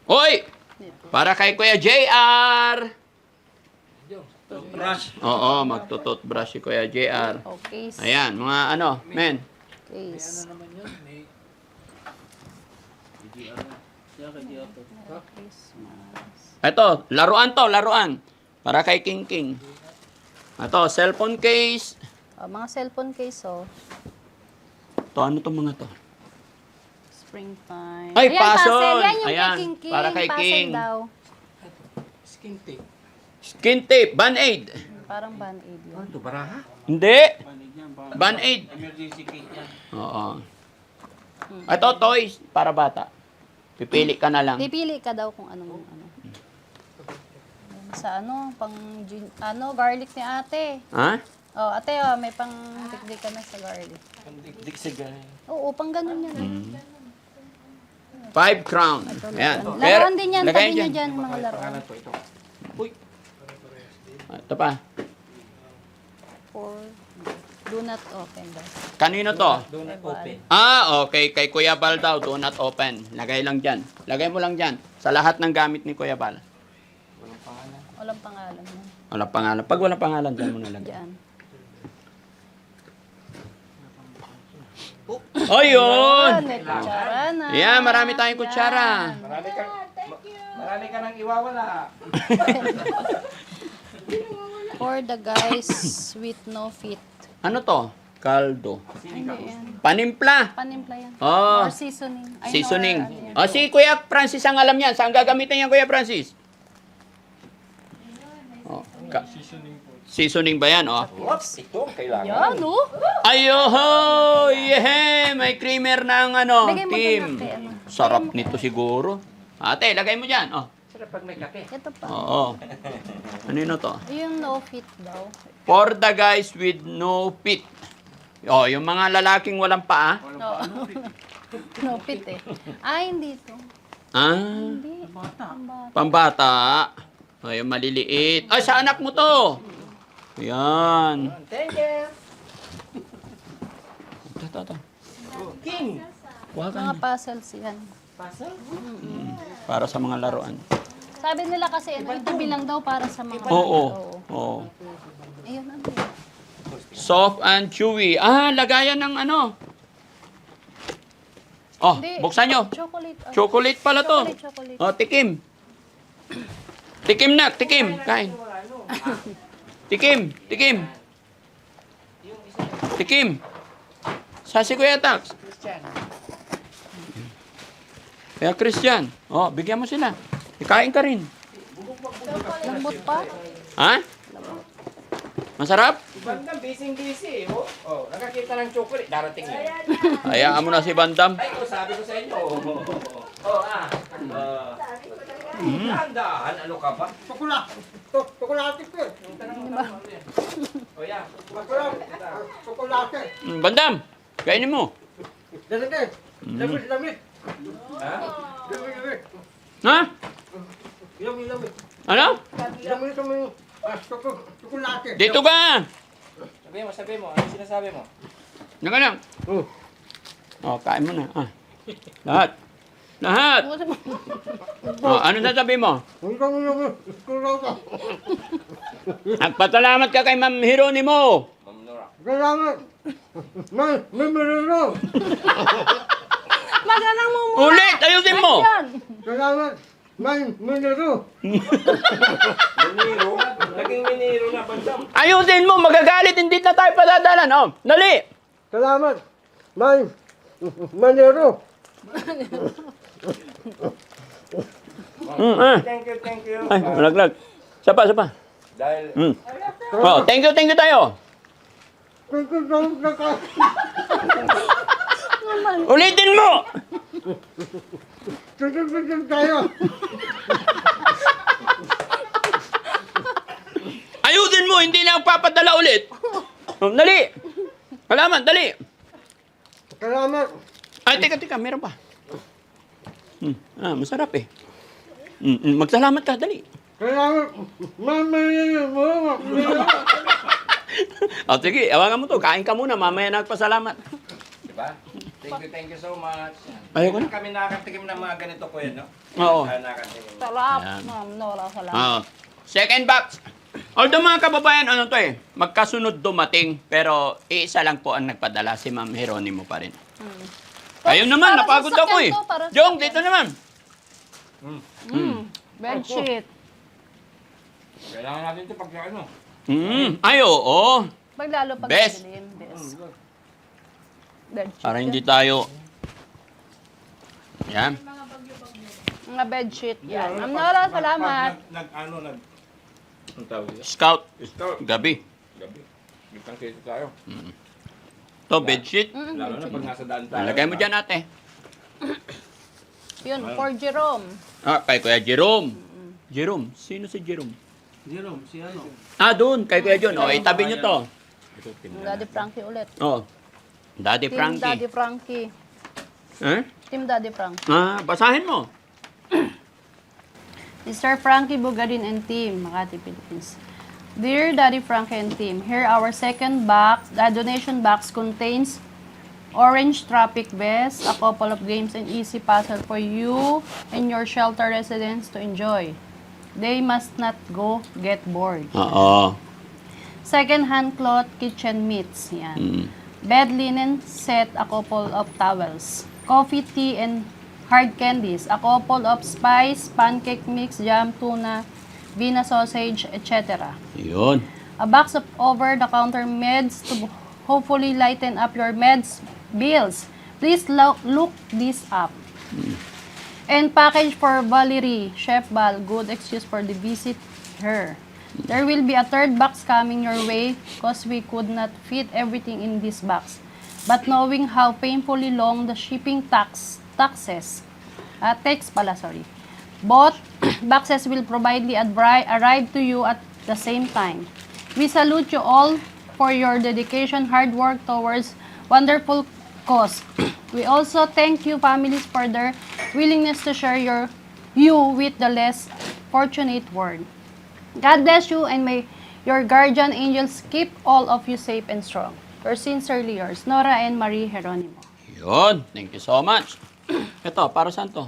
Hoy! Para kay Kuya JR. Brush. Oo, magtututbrush si Kuya JR. Okay. Ayan, mga ano, men. Case. Ano naman yun? May Siya kay Giotto. Christmas. Ito, laruan to, laruan. Para kay King King. Ito, cellphone case. Mga cellphone case, oh. To, ano to mga to? Springtime. Ay, Ayan, puzzle! Yan yung Ayan, kay King King. para kay Puzzle King. daw. skin tape. Skin tape, Band-Aid. Parang band-aid yun. Hindi. Panig yan, pa. Band-Aid. Emergency kit yan. Oo. Ito, toys para bata. Pipili ka na lang. Pipili ka daw kung anong ano. Sa garlic ni ate. Ha? Oh, ate, oh, may pang dikdik ka na sa garlic. Dikdik sa ganyan. Oo, pang ganun yan. 5 crown. Ayan. Laruan din yan. lagay Tabi nyo dyan, mga laruan. Ito pa. For do not open daw. Kanino to? Donut open. Okay. Kay Kuya Bal daw, do not open. Lagay lang dyan. Lagay mo lang dyan. Sa lahat ng gamit ni Kuya Bal. Walang pangalan yan. Walang pangalan. Pag walang pangalan, dyan mo nalagay. Diyan. Oh, yun! May kutsara na. Yeah, marami tayong kutsara. Marami ka nang iwawala. For the guys with no feet. Ano to? Kaldo. Hindi yan. Panimpla. Panimpla yan. Oh. Or seasoning. Ay, Seasoning. or ano yan. Si Kuya Francis ang alam yan. Saan gagamitin yan, Kuya Francis? Oh, seasoning ba yan? Oh. Yan, oh. Ayoho! Yeah! May creamer ng ano, Lagay mo team. dun, ate, ano. Sarap nito siguro. Ate, lagay mo dyan. Oh. Ito pa. Oo. Ano yun to? Yung no feet daw. For the guys with no feet. Oh, yung mga lalaking walang paa. Oo. No feet eh. Ay, hindi to. Ah, Hindi. Pambata. pambata. Oh, yung maliliit. Ay, sa anak mo to. Yan. Thank you. Ito. King. Mga puzzles yan. Puzzle? Para sa mga laruan. Sabi nila kasi, ito bilang daw para sa mga... Oo. Oo. Ayun, ano. Soft and chewy. Ah, lagayan ng ano. Oh, Hindi. buksan nyo. Chocolate. Chocolate pala to. Chocolate. Oh, tikim. Tikim na, tikim. Kain. Tikim, tikim. Tikim. Sa si Kuya Tax. Kaya Christian. Oh, bigyan mo sila. Ikain ka rin. Lambot pa. Ha? Masarap? Bandang busy. Oh, nakakita ng chocolate. Darating yun. Hayaan mo na si Bandam. Ay, sabi ko sa inyo. Dahan-dahan, ano ka ba? Chocolate ko eh. Chocolate. Bandam, kainin mo. Lamig. Lamig. Ha? Lamig. Ano? Lamig. Chocolate. Dito ka. Sabi mo. Ano sinasabi mo? Naka lang. Oh, kain mo na. Ah. Lahat. Lahat. Oh, ano sasabi mo? Nagpasalamat ka kay Ma'am Hieronimo. Salamat. May meron. Maganang mo muna. Ulit, ayusin mo. Yan. Salamat. May meron. Naging miniro na bandang. Ayusin mo, magagalit, hindi na tayo padadalan. Oh, dali. Salamat. May meron. Thank you. Ay, malaglag. Sapa. Dahil Oh, thank you tayo. Ulitin mo. Tayo. Ayusin mo, hindi na magpapadala ulit. Oh, dali. Salamat, dali. Salamat. Ay, teka, meron pa. Masarap eh. Magsalamat ka, dali. Salamat. May meron. O, sige, awagan mo to. Kain ka muna. Mamaya nagpasalamat. Diba? Thank you so much. Ayoko na. Kami nakakatikim ng mga ganito ko no? Oo. Nakakatikim. Sarap, Ayan. Ma'am Nora. Salamat. Ah, second box. Although mga kababayan, ano to eh, magkasunod dumating, pero iisa lang po ang nagpadala, si Ma'am Jeronimo pa rin. Ayun naman, Para sa napagod ako sakyan eh. to, para sa Jong, sakyan. dito naman. Bedsheet. Kailangan natin ito pag ano. Ay, oo. Pag lalo pag Best. madilim, best. Bedsheet. Para hindi tayo... Yan. Mga bedsheet. Yan. Ma'am Nora, salamat. Ang tawag dito? Scout. Scout. Gabi. Gabi. Bitang kito tayo. To bedsheet. Lalo na pag nasa daan tayo. Lagay mo dyan ate. Yun, for Jerome. Ah, kay Kuya Jerome. Jerome? Sino si Jerome? Jerome, si ano? Ah, doon. Kay Kuya John. O, itabi nyo to. Daddy Frankie ulit. Oh. Daddy Team Frankie. Daddy Frankie. Eh? Team Daddy Frankie. Ah, basahin mo. Mr. Frankie Bugarin and team, Makati, Philippines. Dear Daddy Frankie and team, here our second box. The donation box contains orange traffic vest, a couple of games and easy puzzle for you and your shelter residents to enjoy. They must not go get bored. Oo. Second-hand cloth kitchen meats. Yan. Bed linen set, a couple of towels. Coffee, tea, and hard candies. A couple of spice, pancake mix, jam, tuna, Vienna sausage, etc. Yun. A box of over-the-counter meds to hopefully lighten up your meds bills. Please look this up. And package for Valerie, Chef Val, good excuse for the visit her. There will be a third box coming your way because we could not fit everything in this box. But knowing how painfully long the shipping taxes, both boxes will probably arrive to you at the same time. We salute you all for your dedication, hard work towards wonderful cause. We also thank you families for their willingness to share you with the less fortunate world. God bless you and may your guardian angels keep all of you safe and strong. Your sincerely yours, Nora and Marie Jeronimo. Yun. Thank you so much. Ito, para saan to?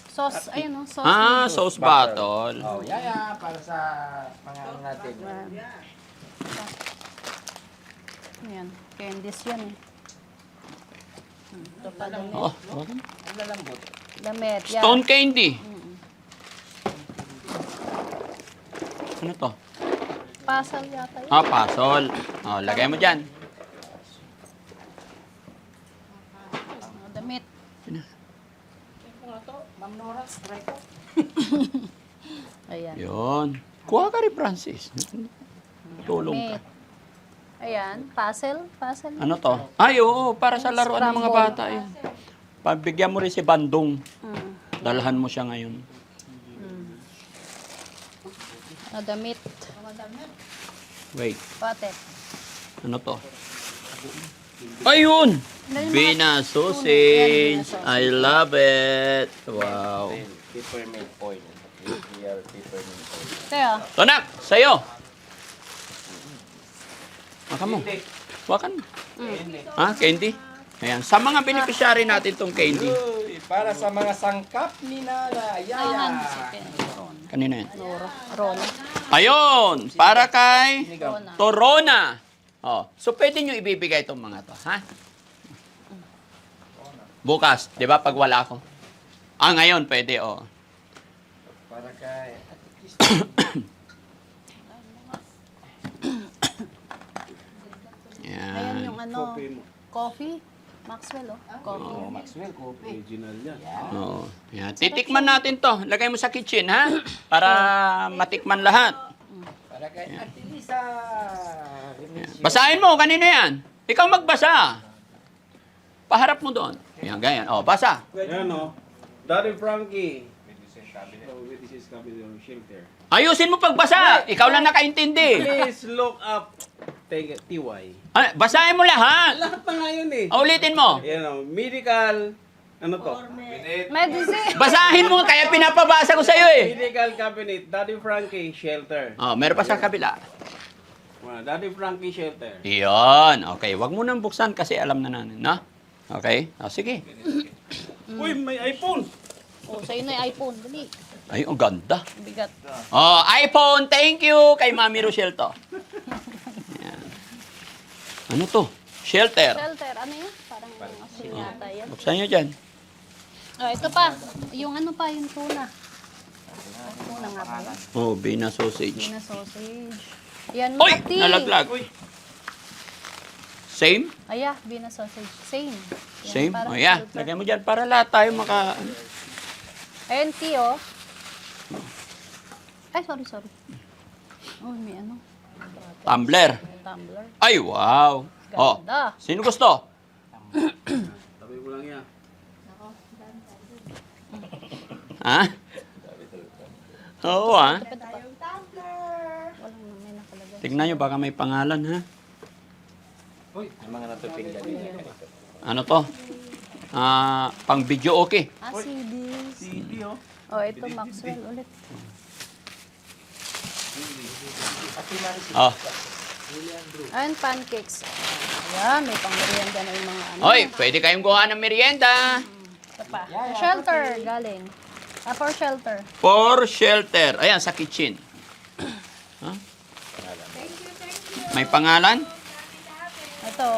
Sauce, ayun o, sauce. Ah, noodle. sauce bottle. Oh, yaya. Para sa mga ano natin. Ayan, candies yan eh. Ito pa damit. Oh, Ang lalambot. Damit, yan. stone candy. Ano to? Pasal yata yun. Ah, pasol. Oh, lagay mo dyan. Damit. Ma'am Nora, try ko. Ayan. Yun. Kuha ka rin, Francis. Tulong ka. Damit. Ayan, puzzle. Puzzle. Ano to? Ay, oo. Para sa laruan ng mga Scramble. bata. Yan. Pabigyan mo rin si Bandong. Mm. Dalhan mo siya ngayon. Damit. Wait. Pate. Ano to? Ayun! Ano yung mga Bina sausage. I love it. Wow. Peppermint oil. Real peppermint oil. Kaya, Tonak, sa'yo. Wakan mo. Wakan mo. Ha, candy? Ayan. Sa mga beneficiary natin tong candy. Uy, para sa mga sangkap ni Nana. ayan. Yaya. Kanina yan. Nora. Rona. Ayun! Para kay Rona. Torona. Oh, so pwede nyo ibibigay itong mga to, ha? Bukas, di ba, pag wala ako. Ah, ngayon, pwede, oh. Para kay... Ayan Yan. yung ano, coffee. Maxwell, oh. Coffee. Oh, Maxwell Coffee. Original yan. Oo. Yan. Titikman natin to. Lagay mo sa kitchen, ha? Para matikman lahat. Para kay Ate Lisa. Basahin mo, kanino yan? Ikaw magbasa. Paharap mo doon. Yan, ganyan. Oh, basa. Yan o. Daddy Frankie. Oh, with this is cabinet shelter. Ayusin mo pagbasa. Ikaw lang nakaintindi. Please look up. Take TY. Ah, basahin mo lahat. Lahat na nga yun eh. Ah, ulitin mo. Yan o. Medical. Ano to? Medicine. Basahin mo, kaya pinapabasa ko sa'yo eh. Medical cabinet. Daddy Frankie shelter. Oh, meron pa sa kabila. Daddy Frankie Shelter. Iyon. Okay, wag mo nang buksan kasi alam na natin, no? Okay? O, sige. Uy, may iPhone! Oh, sa'yo na yung iPhone. Dali. Ay, ang ganda. Bigat. Oh, iPhone, thank you kay Mami Rochelle to. Ayan. Ano to? Shelter. Shelter. Ano yun? Parang asin yata yan. Buksan nyo dyan. Oh, ito pa. Yung ano pa, yung tuna. Tuna nga ba yun? Oh, Bina sausage. Tuna sausage. Yan, Uy! Mati. Nalaglag. Same? Aya, Bina sausage. Same. Yan, Same? parang Oh, yeah. shelter. Lagay mo dyan para lahat tayo maka... Ayan, tea, oh. Ay, sorry. Oh, may ano. Tumbler. Tumbler. Ay, wow. Oh, Ganda. sino gusto? Tabi mo lang yan. Ha? Oo, ha? Tayong tumbler. Walang may nakalagay. Tignan nyo, baka may pangalan, ha? May mga natuping dyan. Ano to? Pang video okay. CDs. CD, oh. Oh, ito Maxwell ulit. Oh. Ayan, pancakes. Ayan, may pang-merienda na yung mga ano. Hoy, pwede kayong kuha ng merienda. Ito pa. Shelter, galing. For shelter. For shelter. Ayan, sa kitchen. Ha? May pangalan? Ito.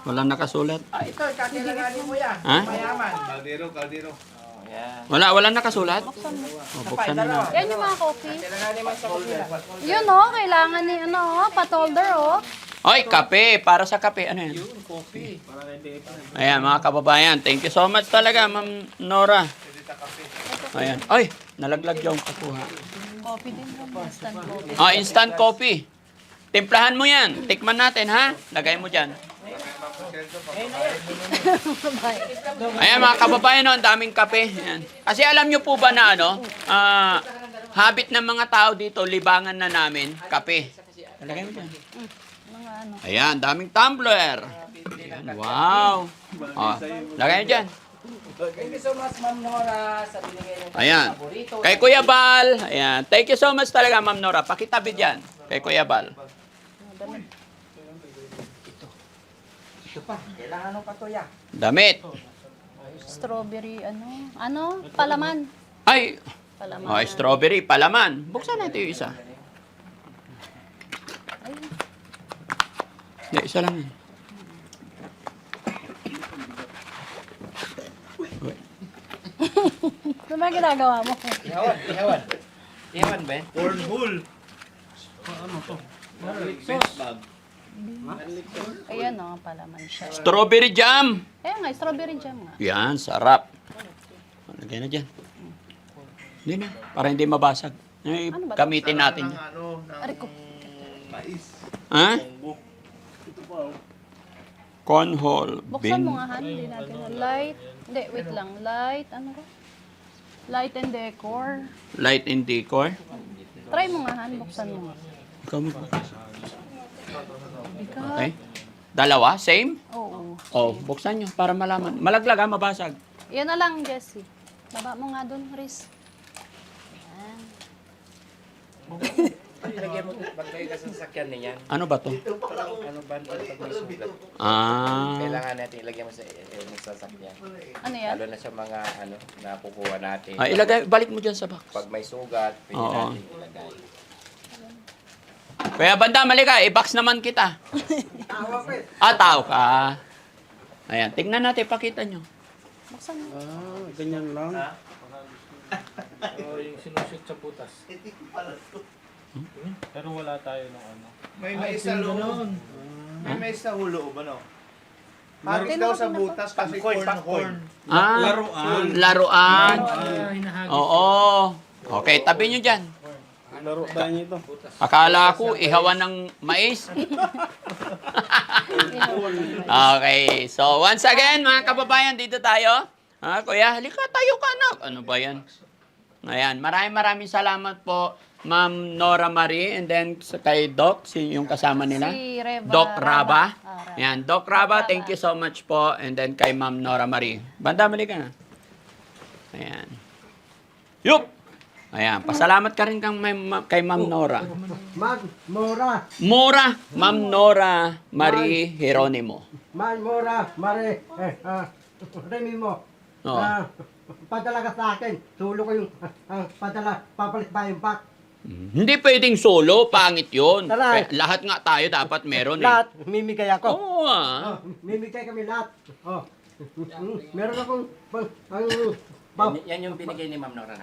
Walang nakasulat. Ah, ito, kakailanganin mo yan. Ha? Mayaman. Kaldero. Walang nakasulat? Oh, buksan na natin. Yan yung mga coffee. Kailanganin mo sa kapila. Yun oh, kailangan ni ano oh, patolder oh. Hoy, kape. Para sa kape. Ano yan? Ayan, mga kababayan. Thank you so much talaga, Ma'am Nora. Ayan. Ay, nalaglag yung kakuha. Coffee din po, instant coffee. Instant coffee. Timplahan mo yan. Tikman natin, ha? Lagay mo dyan. Ayan, mga kababayan, no, ang daming kape. Ayan. Kasi alam nyo po ba na ano, habit ng mga tao dito, libangan na namin, kape. Lagay mo dyan. Mga ano. Ayan, daming tumbler. Ayan, wow. Lagay mo dyan. Thank you so much, Ma'am Nora, sa binigay ng Ayan. paborito. Kay Kuya Bal. Ayan. Thank you so much talaga, Ma'am Nora. Pakitabi dyan. Kay Kuya Bal. Ito pa, kailangan ng patuya. Damit. Strawberry ano, palaman. Ay, Palaman. strawberry, palaman. Buksan natin yung isa. Ay, Hindi, isa lang yun. ano ba ginagawa mo? Ihawan ba yan? Cornhole. Ayan oh, palaman siya. Strawberry jam. Ayan nga, strawberry jam nga. Yan, sarap. Lagay na dyan. Hindi na, para hindi mabasag. Ano ba to? Gamitin natin Ng yan. ano, ng Aray ko. mais. Ha? Cornhole. Buksan mo nga, Han. Hindi natin. Light. Hindi, wait lang. Light, ano ko? Light and decor. Light and decor. Try mo nga, Han. Buksan mo nga. Ikaw mo. Ikaw. Okay. Dalawa? Same? Oo. Oh, buksan nyo para malaman. Malaglag ha, mabasag. Yan na lang, Jessie. Baba mo nga doon, Riz. Yan. Lagyan mo, ba't kayo kasi sasakyan niyan? Ano ba to? Ano ba pag may sugat? Ah. Kailangan natin ilagyan mo sa sasakyan. Ano yan? Lalo na sa mga ano, nakukuha natin. Ilagay, balik mo dyan sa box. Pag may sugat, pwede Oo. natin ilagay. Kaya banda, mali ka. I-box naman kita. Tao ka. Ayan, tingnan natin, pakita nyo. Buksan mo. Ganyan lang. O, yung sinushoot sa butas. Pero wala tayo ng ano. May mais sa loob. May mais sa hulo, ba no? Hagis daw sa butas kasi cornhole. Laruan. Laruan. Oo. Okay, tabi nyo dyan. Laro tayo nito. Akala ko, ihawan ng mais. Okay, so once again, mga kababayan, dito tayo. Kuya, halika tayo ka anak. Ano ba yan? Ayan, maraming salamat po, Ma'am Nora Marie, and then kay Doc, yung kasama nila. Si Reba. Doc Raba. Raba. Ayan, Doc Raba, thank you so much po. And then kay Ma'am Nora Marie. Banda, mali ka na. Ayan. Yup! Ayan, pasalamat ka rin kay Ma'am Nora. Mora. Mora, Ma'am Nora Marie Geronimo. Mora. Mare. Remi mo. Oo. Padala ka sa akin. Tulo ko yung padala. Papalit ba yung pack? Hindi pwedeng solo, pangit yun. Tara. Lahat nga tayo dapat meron eh. Lahat. Mimigay ako. Oo Mimigay kami lahat. Meron akong Yan yung binigay ni Ma'am Nora.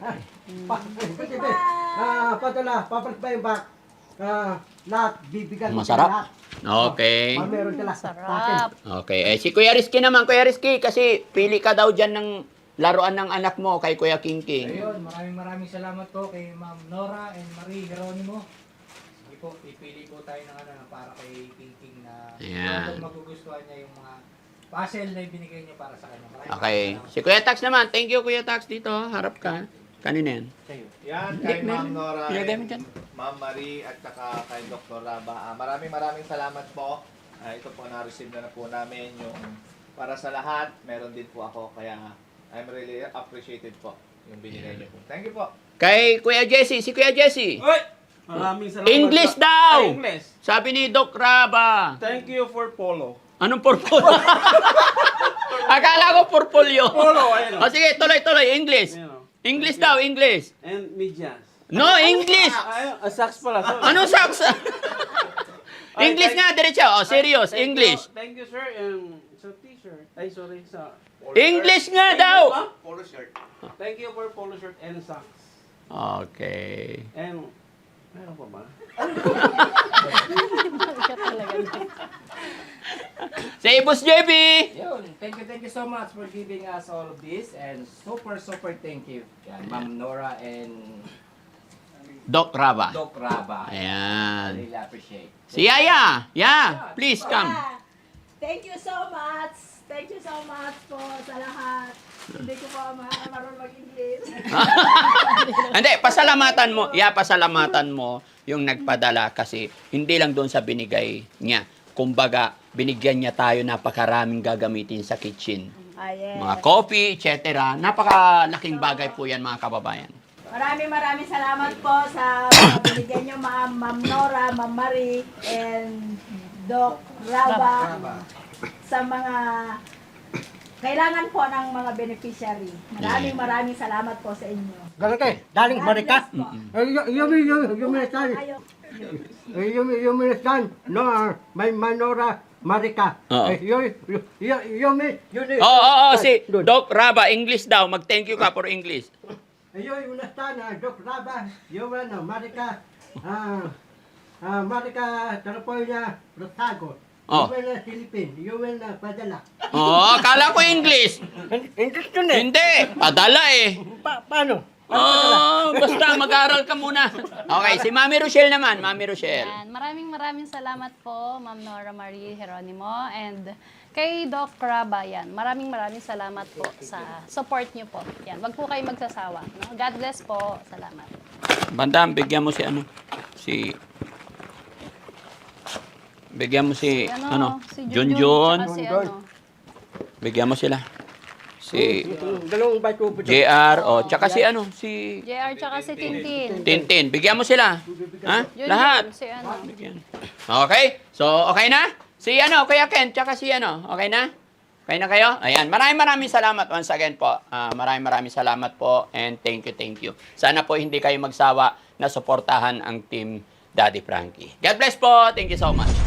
padala. Papalit ba yung pack? Lahat. Bibigyan ko Masarap. lahat. Okay. Meron sila sa akin. Sarap. Okay. Eh, si Kuya Rizky naman. Kuya Rizky, kasi pili ka daw dyan ng laruan ng anak mo kay Kuya King King. Ayun, maraming salamat po kay Ma'am Nora and Marie Geronimo. Sige po, pipili po tayo ng para kay King King na Ayan. magugustuhan niya yung mga puzzle na ibinigay niyo para sa kanya. Okay. Si Kuya Tax naman. Thank you, Kuya Tax. Dito, harap ka. Kanina yan. Yan, kay Hindi, Ma'am Nora ilagay mo and dyan. Ma'am Marie at saka kay Dr. Raba. Maraming salamat po. Ito po na-receive na po namin yung para sa lahat. Meron din po ako kaya I'm really appreciated po yung binigay niyo po. Thank you po. Kay Kuya Jesse. Si Kuya Jesse. Oy! Maraming salamat. English daw! Ay, English. Sabi ni Doc Raba. Thank you for polo. Anong purple? Akala ko purple yun. Polo, ayun. O sige, tuloy. English. Ayun, oh. English daw, English. And medyas. No, English. Socks pala. Sorry. Anong socks? English nga, diretso. O, serious, Thank English. You, thank you, sir. Sa t-shirt. Ay, sorry. Sa English nga daw. Polo shirt. Thank you for polo shirt and socks. Okay. And, meron pa ba? Say, Boss JB. Yun, thank you so much for giving us all of this and super thank you. Yan, Ma'am Nora and Doc Raba. Doc Raba. I Ayan. really appreciate. Si Yaya. Yeah, please come. Thank you so much. Thank you so much po sa lahat. Hindi ko pa marunong mag-English. Hindi, pasalamatan mo. Yeah, pasalamatan mo yung nagpadala kasi hindi lang doon sa binigay niya. Kumbaga, binigyan niya tayo napakaraming gagamitin sa kitchen. Yes. Mga coffee, etc. Napakalaking bagay po yan, mga kababayan. Maraming salamat po sa mga binigyan niyo Ma'am Nora, Ma'am Marie, and Doc Raba sa mga kailangan po ng mga beneficiary. Maraming salamat po sa inyo. Galing kayo. Daling Marika. Yuministan. No, may Manora Marika. Oo. Yumi. Oo, si Doc Raba, English daw. Mag-thank you ka for English. Yuministan, Dok Raba. Yuman, Marika. Marika, California, Rosago. Oh. Yuman na Philippines. Yuman na Padala. Oo, akala ko English. English yun eh. Hindi, padala eh. Paano? Oh, basta mag-aral ka muna. Okay, si Mami Rochelle naman. Mami Rochelle. Yan. Maraming salamat po, Ma'am Nora Marie Geronimo, and kay Doc Raba. Yan. Maraming salamat po sa support niyo po. Yan. Wag po kayo magsasawa. No? God bless po. Salamat. Bandam, bigyan mo si bigyan mo si Si Junjun. tsaka si ano. Bigyan mo sila. Si Dalawang bato po. JR, tsaka si JR tsaka si Tintin. Tintin. Bigyan mo sila. Ha? Yun, Lahat. Si ano. Bigyan. Okay? So, okay na? Si Kuya Ken, tsaka si okay na? Okay na kayo? Ayan. Maraming salamat once again po. Maraming salamat po and thank you. Sana po hindi kayo magsawa na suportahan ang team Daddy Frankie. God bless po. Thank you so much.